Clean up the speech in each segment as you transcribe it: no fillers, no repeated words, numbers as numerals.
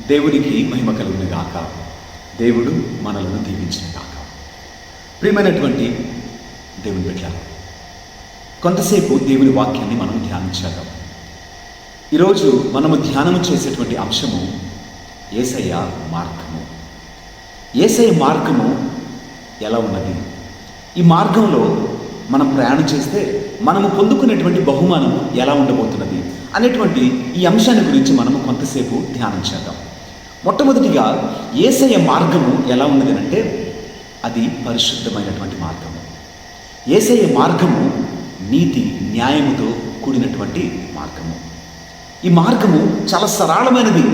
దేవునికి మహిమ కలుగును గాక. దేవుడు మనలను దీవించును గాక. ప్రియమైనటువంటి దేవుని బిడ్డ, కొంతసేపు దేవుని వాక్యాన్ని మనం ధ్యానించాలి. ఈరోజు మనము ధ్యానం చేసేటువంటి అంశము యేసయ్య మార్గము. యేసయ్య మార్గము ఎలా ఉన్నది? ఈ మార్గంలో మనం ప్రయాణం చేస్తే మనము పొందుకునేటువంటి బహుమానము ఎలా ఉండబోతున్నది అనేటువంటి ఈ అంశాన్ని గురించి మనము కొంతసేపు ధ్యానం చేద్దాం. మొట్టమొదటిగా యేసయ్య మార్గము ఎలా ఉన్నది అంటే అది పరిశుద్ధమైనటువంటి మార్గము. యేసయ్య మార్గము నీతి న్యాయముతో కూడినటువంటి మార్గము. ఈ మార్గము చాలా సరళమైనది.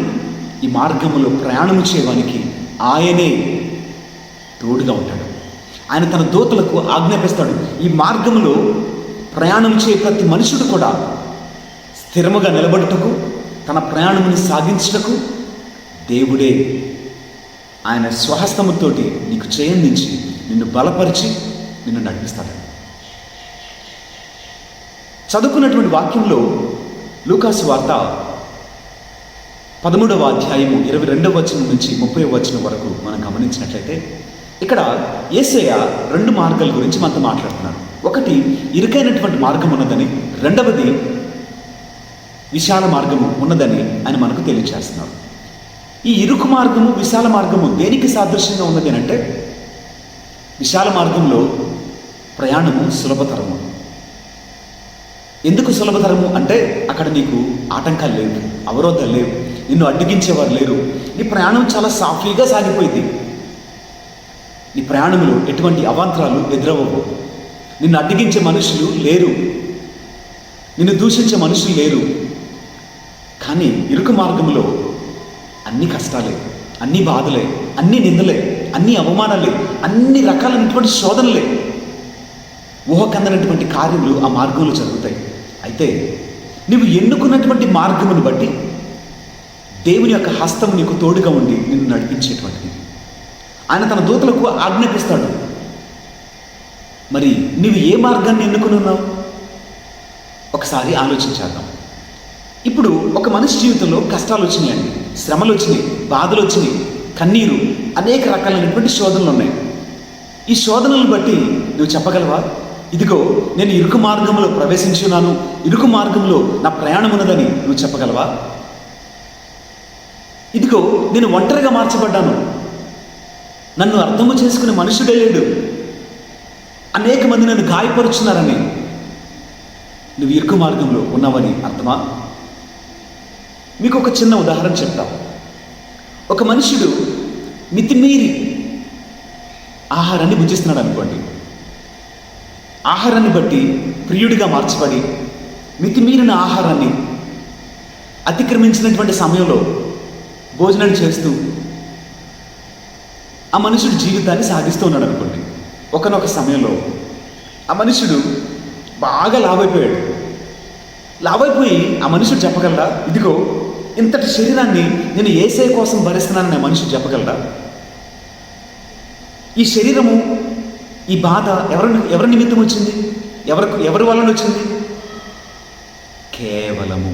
ఈ మార్గములో ప్రయాణము చేయడానికి ఆయనే తోడుగా ఉంటాడు. ఆయన తన దూతలకు ఆజ్ఞాపిస్తాడు. ఈ మార్గంలో ప్రయాణం చేయ ప్రతి మనుషుడు కూడా స్థిరముగా నిలబడుటకు, తన ప్రయాణముని సాగించుటకు దేవుడే ఆయన స్వహస్తముతోటి నీకు చేయందించి నిన్ను బలపరిచి నిన్ను నడిపిస్తాడు. చదువుకున్నటువంటి వాక్యంలో లూకాసు వార్త 13వ అధ్యాయము 22వ వచనం నుంచి 30వ వచనం వరకు మనం గమనించినట్లయితే ఇక్కడ యేసయ్య 2 మార్గాల గురించి మనతో మాట్లాడుతున్నారు. ఒకటి ఇరుకైనటువంటి మార్గం ఉన్నదని, రెండవది విశాల మార్గము ఉన్నదని ఆయన మనకు తెలియజేస్తున్నారు. ఈ ఇరుకు మార్గము విశాల మార్గము దేనికి సాదృశ్యంగా ఉన్నది అంటే, విశాల మార్గంలో ప్రయాణము సులభతరము. ఎందుకు సులభతరము అంటే అక్కడ నీకు ఆటంకాలు లేవు, అవరోధాలు లేవు, నిన్ను అడ్డగించేవారు లేరు. నీ ప్రయాణం చాలా సాఫీగా సాగిపోయింది. నీ ప్రయాణంలో ఎటువంటి అవాంతరాలు ఎదురవ్వవు. నిన్ను అడ్డగించే మనుషులు లేరు, నిన్ను దూషించే మనుషులు లేరు. కానీ ఇరుకు మార్గంలో అన్ని కష్టాలే, అన్ని బాధలే, అన్ని నిందలే, అన్ని అవమానాలే, అన్ని రకాలైనటువంటి శోధనలే, ఊహకందనటువంటి కార్యములు ఆ మార్గంలో జరుగుతాయి. అయితే నువ్వు ఎన్నుకున్నటువంటి మార్గమును బట్టి దేవుని యొక్క హస్తం నీకు తోడుగా ఉండి నిన్ను నడిపించేటువంటిది. ఆయన తన దూతలకు ఆజ్ఞాపిస్తాడు. మరి నువ్వు ఏ మార్గాన్ని ఎన్నుకుని ఉన్నావు? ఒకసారి ఆలోచించేద్దాం. ఇప్పుడు ఒక మనిషి జీవితంలో కష్టాలు వచ్చినాయండి, శ్రమలు వచ్చినాయి, బాధలు వచ్చినాయి, కన్నీరు, అనేక రకాలైనటువంటి శోధనలు ఉన్నాయి. ఈ శోధనలను బట్టి నువ్వు చెప్పగలవా, ఇదిగో నేను ఇరుకు మార్గంలో ప్రవేశించున్నాను, ఇరుకు మార్గంలో నా ప్రయాణం ఉన్నదని నువ్వు చెప్పగలవా? ఇదిగో నేను ఒంటరిగా మార్చబడ్డాను, నన్ను అర్థము చేసుకునే మనుషుడే లేడు, అనేక మంది నన్ను గాయపరుచున్నారని నువ్వు ఇరుకు మార్గంలో ఉన్నావని అర్థమా? మీకు ఒక చిన్న ఉదాహరణ చెప్తా. ఒక మనుషుడు మితిమీరి ఆహారాన్ని భుజిస్తున్నాడు అనుకోండి. ఆహారాన్ని బట్టి ప్రియుడిగా మార్చబడి మితిమీరిన ఆహారాన్ని అతిక్రమించినటువంటి సమయంలో భోజనం చేస్తూ ఆ మనుషుడు జీవితాన్ని సాగిస్తూ ఉన్నాడు అనుకోండి. ఒకనొక సమయంలో ఆ మనుషుడు బాగా లావైపోయాడు. లావైపోయి ఆ మనుషుడు చెప్పగలరా, ఇదిగో ఇంతటి శరీరాన్ని నేను యేసయ్య కోసం భరిస్తున్నానని ఆ మనుషుడు చెప్పగలరా? ఈ శరీరము, ఈ బాధ ఎవరి నిమిత్తం వచ్చింది? ఎవరి వలన వచ్చింది? కేవలము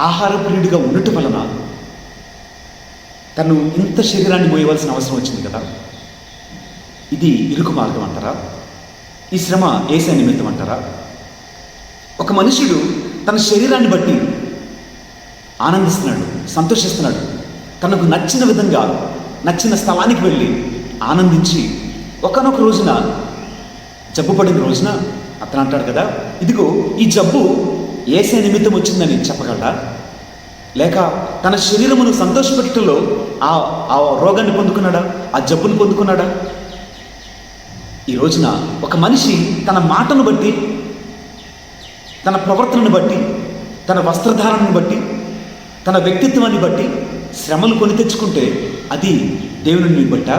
ఆహార ప్రియుడిగా ఉండటం వలన తను ఇంత శరీరాన్ని మోయవలసిన అవసరం వచ్చింది కదా. ఇది ఇరుకు మార్గం అంటారా? ఈ శ్రమ యేసయ్య నిమిత్తం అంటారా? ఒక మనుషుడు తన శరీరాన్ని బట్టి ఆనందిస్తున్నాడు, సంతోషిస్తున్నాడు. తనకు నచ్చిన విధంగా నచ్చిన స్థలానికి వెళ్ళి ఆనందించి ఒకనొక రోజున జబ్బు పడిన రోజున అతను అంటాడు కదా, ఇదిగో ఈ జబ్బు యేసయ్య నిమిత్తం వచ్చిందని చెప్పగలరా? లేక తన శరీరమును సంతోషపెట్టడంలో ఆ రోగాన్ని పొందుకున్నాడా, ఆ జబ్బును పొందుకున్నాడా? ఈ రోజున ఒక మనిషి తన మాటను బట్టి, తన ప్రవర్తనను బట్టి, తన వస్త్రధారణను బట్టి, తన వ్యక్తిత్వాన్ని బట్టి శ్రమలు కొని తెచ్చుకుంటే అది దేవుని బట్ట,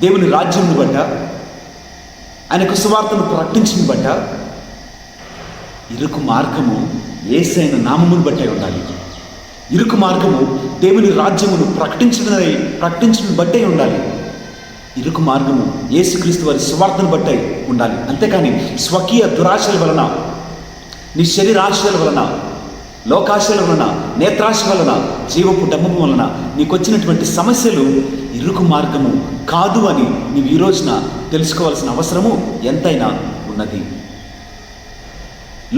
దేవుని రాజ్యాన్ని బట్ట, ఆయనకు సువార్తను ప్రకటించిన బట్ట? ఇరుకు మార్గము యేసయ్య నామమును బట్టే ఉండాలి. ఇరుకు మార్గము దేవుని రాజ్యమును ప్రకటించడం బట్టే ఉండాలి. ఇరుకు మార్గము యేసుక్రీస్తు వారి సువార్తను బట్టే ఉండాలి. అంతేకాని స్వకీయ దురాశల వలన, నీ శరీరాశల వలన లోకాశల వలన, నేత్రాశ వలన, జీవపు డమ్మము వలన నీకు వచ్చినటువంటి సమస్యలు ఇరుకు మార్గము కాదు అని నీవు ఈ రోజున తెలుసుకోవాల్సిన అవసరము ఎంతైనా ఉన్నది.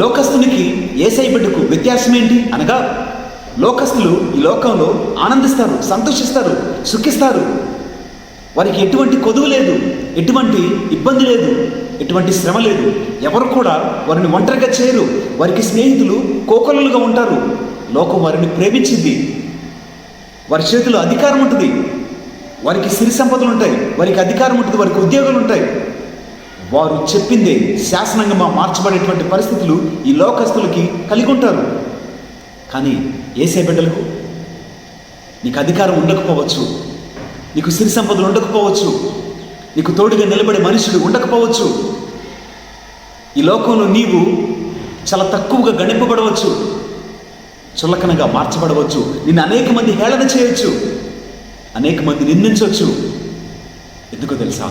లోకస్తునికి యేసయ్య బిడ్డకు వ్యత్యాసం ఏంటి అనగా, లోకస్తులు ఈ లోకంలో ఆనందిస్తారు, సంతోషిస్తారు, సుఖిస్తారు. వారికి ఎటువంటి కొదువు లేదు, ఎటువంటి ఇబ్బంది లేదు, ఎటువంటి శ్రమ లేదు. ఎవరు కూడా వారిని ఒంటరిగా చేయరు. వారికి స్నేహితులు కోకొల్లలుగా ఉంటారు. లోకం వారిని ప్రేమించింది. వారి చేతిలో అధికారం ఉంటుంది, వారికి సిరి సంపదలు ఉంటాయి, వారికి అధికారం ఉంటుంది, వారికి ఉద్యోగాలు ఉంటాయి. వారు చెప్పిందే శాసనంగా మార్చబడేటువంటి పరిస్థితులు ఈ లోకస్తులకి కలిగి ఉంటారు. కానీ యేసయ్య బిడ్డలకు నీకు అధికారం ఉండకపోవచ్చు, నీకు సిరి సంపదలు ఉండకపోవచ్చు, నీకు తోడుగా నిలబడే మనుషుడు ఉండకపోవచ్చు. ఈ లోకంలో నీవు చాలా తక్కువగా గణింపబడవచ్చు, చులకనగా మార్చబడవచ్చు. నిన్ను అనేక మంది హేళన చేయొచ్చు, అనేక మంది నిందించవచ్చు. ఎందుకో తెలుసా?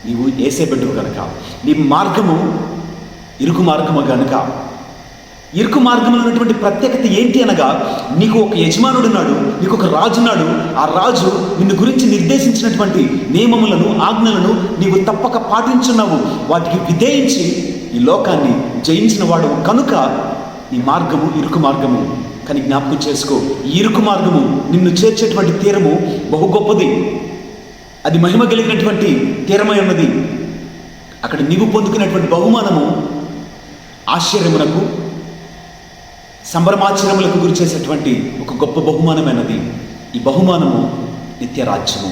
నీవు యేసయ్య బిడ్డవు కనుక. నీ మార్గము ఇరుకు మార్గము కనుక. ఇరుకు మార్గంలో ఉన్నటువంటి ప్రత్యేకత ఏంటి అనగా, నీకు ఒక యజమానుడున్నాడు, నీకు ఒక రాజున్నాడు. ఆ రాజు నిన్ను గురించి నిర్దేశించినటువంటి నియమములను, ఆజ్ఞలను నీవు తప్పక పాటించున్నావు. వాటికి విధేయించి ఈ లోకాన్ని జయించిన వాడు కనుక నీ మార్గము ఇరుకు మార్గము. కానీ జ్ఞాపకం చేసుకో, ఈ ఇరుకు మార్గము నిన్ను చేర్చేటువంటి తీరము బహు గొప్పది. అది మహిమ కలిగినటువంటి తీరమై ఉన్నది. అక్కడ నీవు పొందుకునేటువంటి బహుమానము ఆశ్చర్యమునకు, సంభ్రమాశ్చర్యములకు గురి చేసేటువంటి ఒక గొప్ప బహుమానమైనది. ఈ బహుమానము నిత్య రాజ్యము.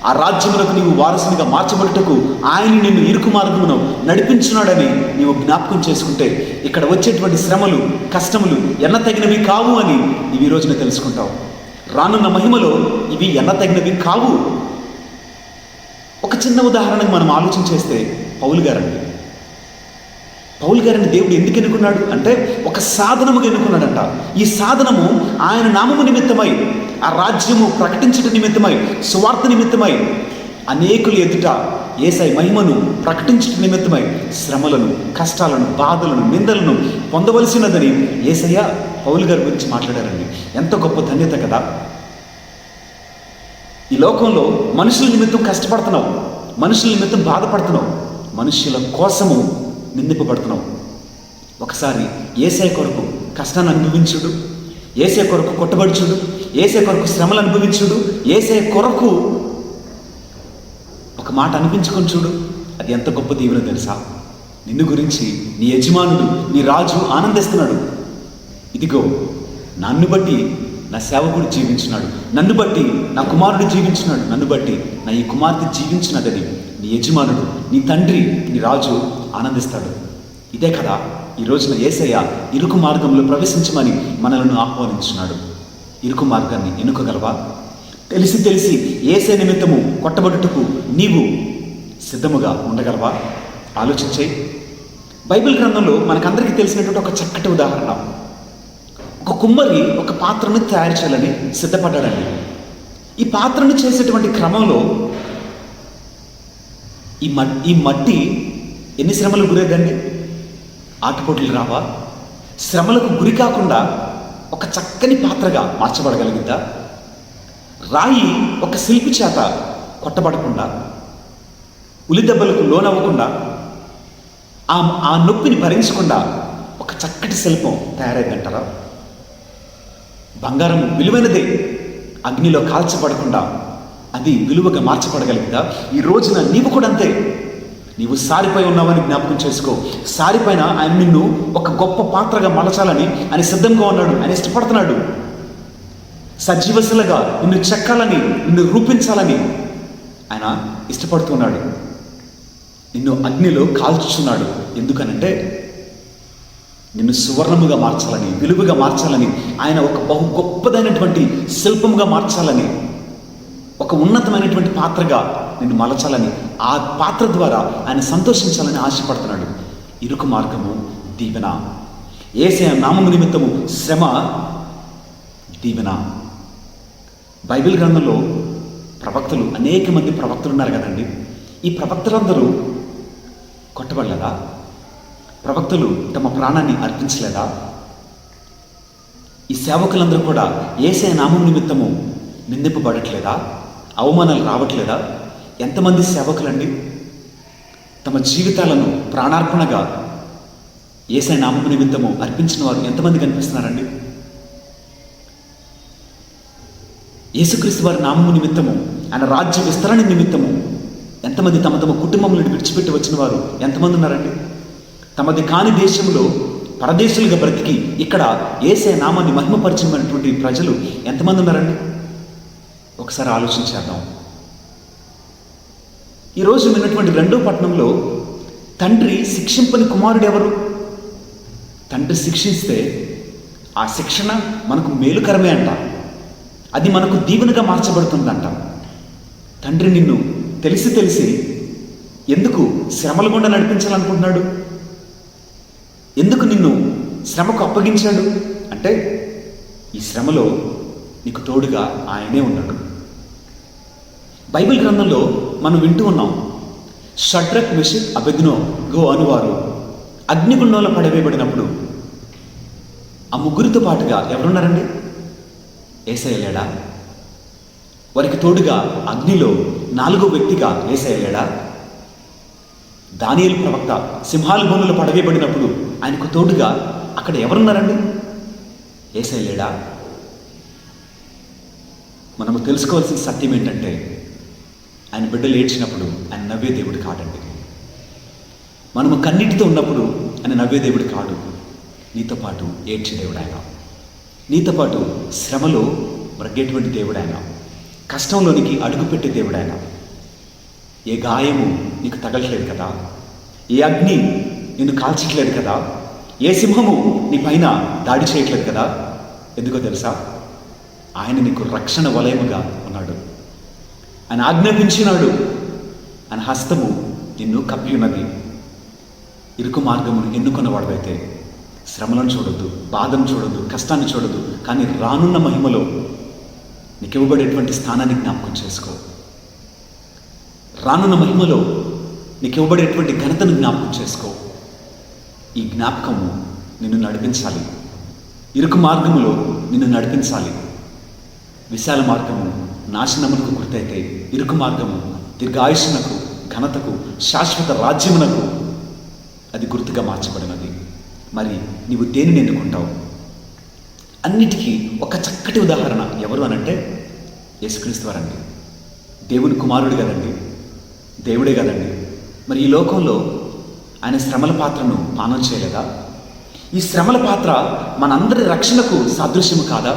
ఆ రాజ్యములకు నీవు వారసునిగా మార్చబడుటకు ఆయన నిన్ను ఇరుకు మార్గమును నడిపించున్నాడని నీవు జ్ఞాపకం చేసుకుంటే, ఇక్కడ వచ్చేటువంటి శ్రమలు, కష్టములు ఎన్నతగినవి కావు అని నీవు ఈ రోజున తెలుసుకుంటావు. రానున్న మహిమలో ఇవి ఎన్నతగినవి కావు. ఒక చిన్న ఉదాహరణకు మనం ఆలోచన చేస్తే, పౌలు గారిని దేవుడు ఎందుకు ఎన్నుకున్నాడు అంటే, ఒక సాధనముగా ఎన్నుకున్నాడంట. ఈ సాధనము ఆయన నామము నిమిత్తమై, ఆ రాజ్యము ప్రకటించడం నిమిత్తమై, సువార్త నిమిత్తమై, అనేకులు ఎదుట యేసయ్య మహిమను ప్రకటించడం నిమిత్తమై శ్రమలను, కష్టాలను, బాధలను, నిందలను పొందవలసినదని యేసయ్య పౌలు గారి గురించి మాట్లాడారండి. ఎంత గొప్ప ధన్యత కదా! ఈ లోకంలో మనుషుల నిమిత్తం కష్టపడుతున్నావు, మనుషుల నిమిత్తం బాధపడుతున్నావు, మనుషుల కోసము నిందింపబడుతున్నావు. ఒకసారి యేసయ్య కొరకు కష్టాన్ని అనుభవించుడు, యేసయ్య కొరకు కొట్టబడుచుడు, యేసయ్య కొరకు శ్రమలు అనుభవించుడు, యేసయ్య కొరకు ఒక మాట అనిపించుకొని చూడు. అది ఎంత గొప్ప దీవెన తెలుసా? నిన్ను గురించి నీ యజమానుడు, నీ రాజు ఆనందిస్తున్నాడు. ఇదిగో నన్ను బట్టి నా సేవకుడు జీవించున్నాడు, నన్ను బట్టి నా కుమారుడు జీవించున్నాడు, నన్ను బట్టి నా ఈ కుమార్తె జీవించినదని నీ యజమానుడు, నీ తండ్రి, నీ రాజు ఆనందిస్తాడు. ఇదే కదా ఈ రోజున యేసయ్య ఇరుకు మార్గంలో ప్రవేశించమని మనలను ఆహ్వానించున్నాడు. ఇరుకు మార్గాన్ని ఎన్నుకోగలవా? తెలిసి యేసయ్య నిమిత్తము కొట్టబడుటకు నీవు సిద్ధముగా ఉండగలవా? ఆలోచించే. బైబిల్ గ్రంథంలో మనకందరికీ తెలిసినటువంటి ఒక చక్కటి ఉదాహరణ. ఒక కుమ్మరి ఒక పాత్రను తయారు చేయాలని సిద్ధపడ్డాడండి. ఈ పాత్రను చేసేటువంటి క్రమంలో ఈ మట్టి ఎన్ని శ్రమలకు గురేదండి? ఆటుపోట్లు రావా? శ్రమలకు గురి కాకుండా ఒక చక్కని పాత్రగా మార్చబడగలిగిందా? రాయి ఒక శిల్పి చేత కొట్టబడకుండా, ఉలిదెబ్బలకు లోనవ్వకుండా, ఆ నొప్పిని భరించకుండా ఒక చక్కటి శిల్పం తయారైందంటారా? బంగారం విలువైనదే, అగ్నిలో కాల్చబడకుండా అది విలువగా మార్చబడగలిగిందా? ఈ రోజున నీవు కూడా అంతే. నీవు సారిపోయి ఉన్నావని జ్ఞాపకం చేసుకో. సారిపైన ఆయన నిన్ను ఒక గొప్ప పాత్రగా మలచాలని ఆయన సిద్ధంగా ఉన్నాడు, ఆయన ఇష్టపడుతున్నాడు. సజీవశిలగా నిన్ను చెక్కాలని, నిన్ను రూపించాలని ఆయన ఇష్టపడుతున్నాడు. నిన్ను అగ్నిలో కాల్చుచున్నాడు. ఎందుకనంటే నిన్ను సువర్ణముగా మార్చాలని, విలువగా మార్చాలని, ఆయన ఒక బహు గొప్పదైనటువంటి శిల్పముగా మార్చాలని, ఒక ఉన్నతమైనటువంటి పాత్రగా నిన్ను మలచాలని, ఆ పాత్ర ద్వారా ఆయన సంతోషించాలని ఆశపడుతున్నాడు. ఇరుకు మార్గము దీవెన, యేసయ్య నామము నిమిత్తము శ్రమ దీవెన. బైబిల్ గ్రంథంలో ప్రవక్తలు, అనేక మంది ప్రవక్తలు ఉన్నారు కదండి. ఈ ప్రవక్తలందరూ కొట్టబడలేదా? ప్రవక్తలు తమ ప్రాణాన్ని అర్పించలేదా? ఈ సేవకులందరూ కూడా యేసయ్య నామం నిమిత్తము నిందింపబడట్లేదా? అవమానాలు రావట్లేదా? ఎంతమంది సేవకులండి తమ జీవితాలను ప్రాణార్పణగా యేసయ్య నామం నిమిత్తము అర్పించిన వారు ఎంతమంది కనిపిస్తున్నారండి? యేసుక్రీస్తు వారి నామము నిమిత్తము, ఆయన రాజ్య విస్తరణ నిమిత్తము ఎంతమంది తమ తమ కుటుంబములను విడిచిపెట్టి వచ్చిన వారు ఎంతమంది ఉన్నారండి? తమది కాని దేశంలో పరదేశులుగా బ్రతికి ఇక్కడ యేసయ్య నామాన్ని మహిమపరిచినటువంటి ప్రజలు ఎంతమంది ఉన్నారండి? ఒకసారి ఆలోచించేద్దాం. ఈరోజు విన్నటువంటి రెండో పట్టణంలో తండ్రి శిక్షింపని కుమారుడు ఎవరు? తండ్రి శిక్షిస్తే ఆ శిక్షణ మనకు మేలుకరమే అంట, అది మనకు దీవెనగా మార్చబడుతుందంట. తండ్రి నిన్ను తెలిసి ఎందుకు శ్రమల గుండా నడిపించాలనుకుంటున్నాడు? ఎందుకు నిన్ను శ్రమకు అప్పగించాడు అంటే, ఈ శ్రమలో నీకు తోడుగా ఆయనే ఉన్నాడు. బైబిల్ గ్రంథంలో మనం వింటూ ఉన్నాం, షడ్రక్, మెషక్, అబెద్నెగో అనువారు అగ్నిగుండంలో పడవేయబడినప్పుడు ఆ ముగ్గురితో పాటుగా ఎవరున్నారండి? యేసయ్య లేడా? వారికి తోడుగా అగ్నిలో 4వ వ్యక్తిగా యేసయ్య లేడా? దానియేలు ప్రవక్త సింహాల బోనులో పడవేయబడినప్పుడు ఆయనకు తోడుగా అక్కడ ఎవరున్నారండి? యేసయ్య లేడా? మనము తెలుసుకోవాల్సిన సత్యం ఏంటంటే, ఆయన బిడ్డలు ఏడ్చినప్పుడు ఆయన నవ్వే దేవుడు కాడండి. మనము కన్నీటితో ఉన్నప్పుడు ఆయన నవ్వే దేవుడు కాడు. నీతో పాటు ఏడ్చే దేవుడు ఆయన, నీతో పాటు శ్రమలో బ్రగ్గేటువంటి దేవుడు ఆయన, కష్టంలోనికి అడుగుపెట్టే దేవుడు ఆయన. ఏ గాయము నీకు తగలట్లేదు కదా, ఏ అగ్ని నిన్ను కాల్చట్లేదు కదా, ఏ సింహము నీ పైన దాడి చేయట్లేదు కదా. ఎందుకో తెలుసా? ఆయన నీకు రక్షణ వలయముగా ఉన్నాడు. ఆయన ఆజ్ఞాపించినాడు. ఆయన హస్తము నిన్ను కప్పి ఉన్నది. ఇరుకు మార్గమును ఎన్నుకున్నవాడైతే శ్రమలను చూడొద్దు, బాధను చూడొద్దు, కష్టాన్ని చూడొద్దు, కానీ రానున్న మహిమలో నీకు ఇవ్వబడేటువంటి స్థానాన్ని జ్ఞాపకం చేసుకో. రానున్న మహిమలో నీకు ఇవ్వబడేటువంటి ఘనతను జ్ఞాపకం చేసుకో. ఈ జ్ఞాపకము నిన్ను నడిపించాలి. ఇరుకు మార్గములో నిన్ను నడిపించాలి. విశాల మార్గము నాశనమునకు గుర్తయితే, ఇరుకు మార్గము దీర్ఘాయుష్నకు, ఘనతకు, శాశ్వత రాజ్యమునకు అది గుర్తుగా మార్చబడినది. మరి నీవు దేనిని ఎన్నుకుంటావు? అన్నిటికీ ఒక చక్కటి ఉదాహరణ ఎవరు అనంటే యేసుక్రీస్తు వారండి. దేవుని కుమారుడు కదండి, దేవుడే కదండి. మరి ఈ లోకంలో ఆయన శ్రమల పాత్రను పానం చేయలేదా? ఈ శ్రమల పాత్ర మనందరి రక్షణకు సాదృశ్యము కాదా?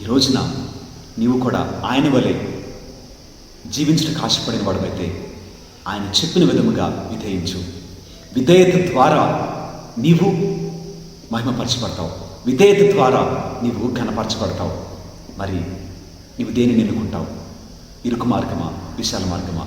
ఈ రోజున నీవు కూడా ఆయన వలె జీవించడానికి ఆశపడిన వాడమైతే ఆయన చెప్పిన విధముగా విధేయించు. విధేయత ద్వారా నీవు మహిమపరచబడతావు, విధేయత ద్వారా నీవు ఘనపరచబడతావు. మరి నీవు దేనిని ఎన్నుకుంటావు? ఇరుకు మార్గమా, విశాల మార్గమా?